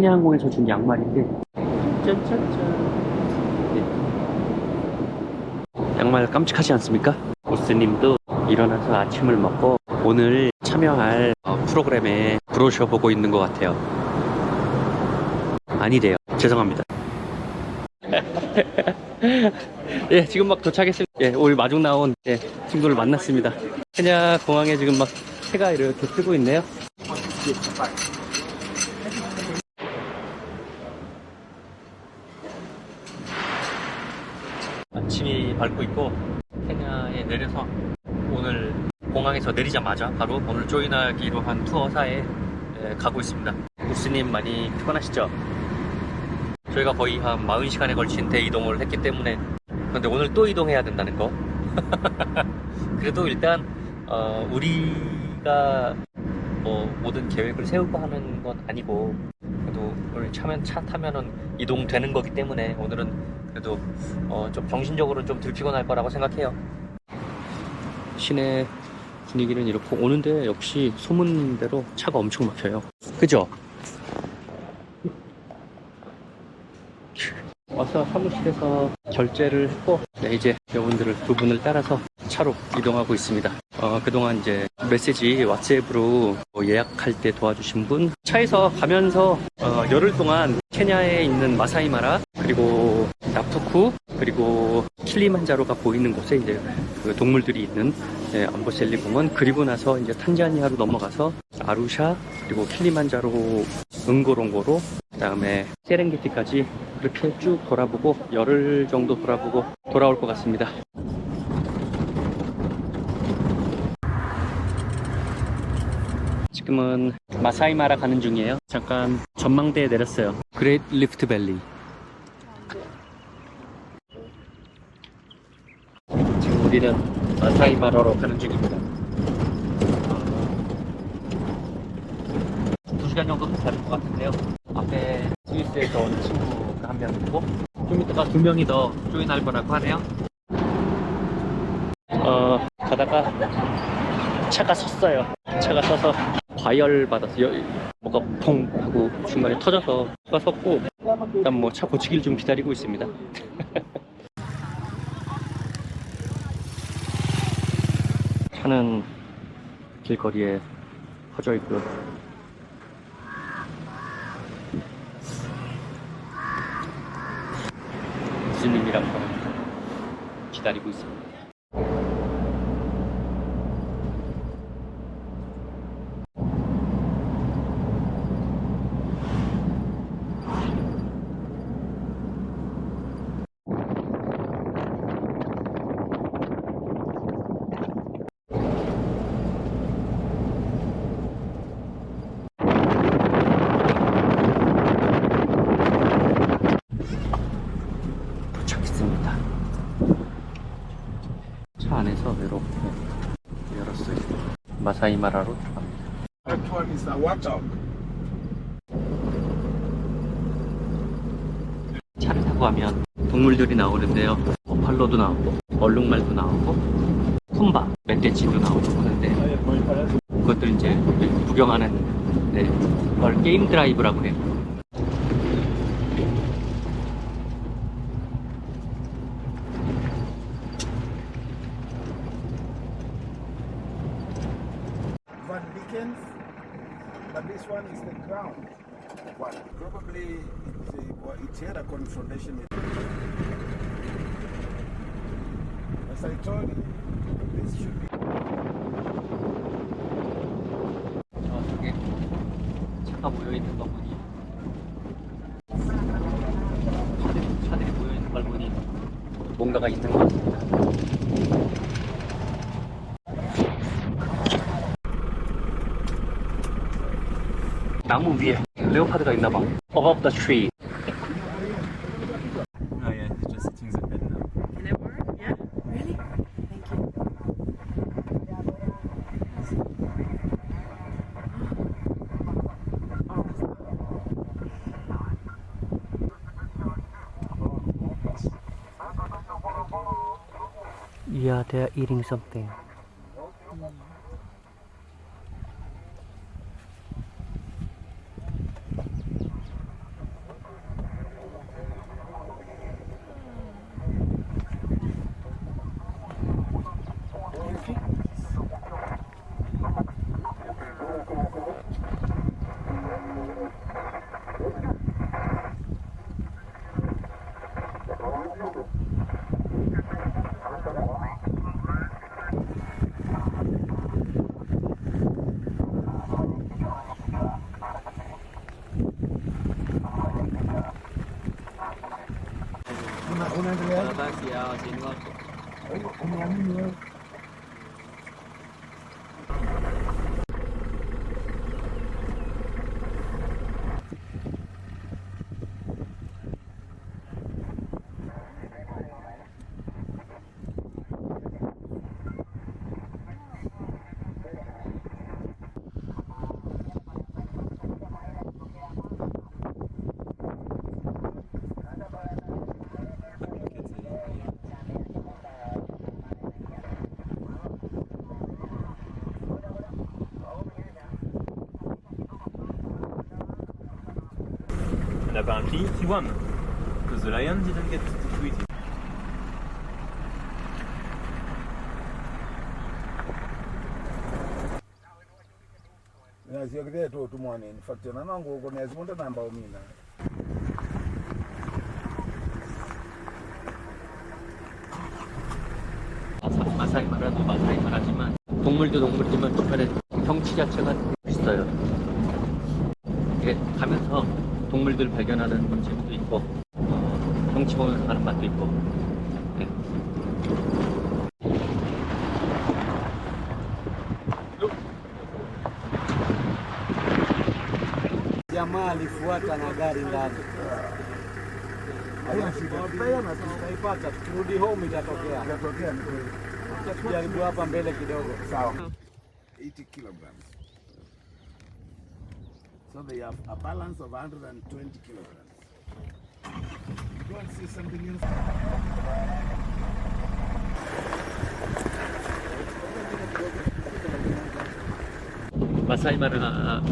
케냐 항공에서 준 양말인데 짠짠짠. 양말 깜찍하지 않습니까? 보스님도 일어나서 아침을 먹고 오늘 참여할 프로그램에 브로셔 보고 있는 것 같아요. 아니래요. 죄송합니다. 예, 지금 막 도착했습니다. 예, 오늘 마중 나온 친구를 만났습니다. 케냐 공항에 지금 막 해가 이렇게 뜨고 있네요. 아침이 밝고 있고 케냐에 내려서 오늘 공항에서 내리자마자 바로 오늘 조인하기로 한 투어사에 가고 있습니다. 부스님 많이 피곤하시죠? 저희가 거의 한 40시간에 걸친 대이동을 했기 때문에. 그런데 오늘 또 이동해야 된다는 거. 그래도 일단 우리가 뭐 모든 계획을 세우고 하는 건 아니고 그래도 오늘 차 타면은 이동되는 거기 때문에 오늘은 그래도 좀 정신적으로 좀 덜 피곤할 거라고 생각해요. 시내 분위기는 이렇고 오는데 역시 소문대로 차가 엄청 막혀요. 그죠? 와서 사무실에서 결제를 했고 이제 여러분들을 두 분을 따라서 차로 이동하고 있습니다. 그동안 이제 메시지 왓츠앱으로 예약할 때 도와주신 분, 차에서 가면서 열흘 동안 케냐에 있는 마사이마라 그리고 나푸쿠 그리고 킬리만자로가 보이는 곳에 이제 그 동물들이 있는 암보셀리 공원, 그리고 나서 이제 탄자니아로 넘어가서 아루샤 그리고 킬리만자로, 응고롱고로, 그 다음에 세렝게티까지 그렇게 쭉 돌아보고 열흘 정도 돌아보고 돌아올 것 같습니다. 지금은 마사이마라 가는 중이에요. 잠깐 전망대에 내렸어요. 그레이트 리프트 밸리. 지금 우리는 마사이마라로 가는 중입니다. 2시간 정도 더 다를 것 같은데요. 앞에 스위스에서 온 친구가 한 명 있고 좀 이따가 2명이 더 조인할 거라고 하네요. 가다가 차가 섰어요. 차가 서서 과열 받아서 뭐가 퐁 하고 중간에 터져서 차가 섰고, 일단 뭐 차 고치기를 좀 기다리고 있습니다. 차는 길거리에 퍼져 있고요. 부스님이랑 기다리고 있습니다. 도착했습니다. 차 안에서 이렇게 열었어요. 마사이마라로 들어갑니다. 차를 타고 가면 동물들이 나오는데요. 버팔로도 나오고 얼룩말도 나오고 쿰바, 멧돼지도 나오고 하는데 그것들 이제 구경하는 그걸 게임 드라이브라고 해요. But this one is the crown one. Probably it had a confrontation with. As I told you, this should be. 저쪽에 차가 모여있는 거 보니, 차들이 모여있는 걸 보니 뭔가가 있는 것 같습니다. 나무 위에 레오파드가 있나봐. Above the tree. Oh yeah, just sitting in bed now. And it worked? Yeah? Really? Thank you. Yeah, they're eating something. unaendelea? basi ya wageni wako. Umeamini wewe? And apparently he won. Because the lion didn't get to eat it. Naziogea tu tumwone in fact na nangu uko nazibonda namba umina. 마사이 마라도 마사이 마라지만 동물도 동물이지만 주변에 경치 자체가 있어요. 이게 가면서 동물들 발견하는 재미도 있고 경치 보면서 가는 맛도 있고. 네. Jamaa alifuata na gari ndani. Haina shida. Tutaiona, tutaipata. Tukirudi home itatokea. Itatokea ni kweli. Tutajaribu hapa mbele kidogo. Sawa. 80 kilograms. So they have a balance of 120 kilograms. Go and see something else. 마사이 마라가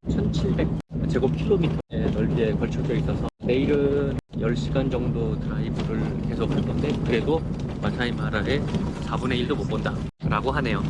1700제곱킬로미터의 넓이에 걸쳐져 있어서 내일은 10시간 정도 드라이브를 계속 할 건데 그래도 마사이 마라의 4분의 1도 못 본다 라고 하네요.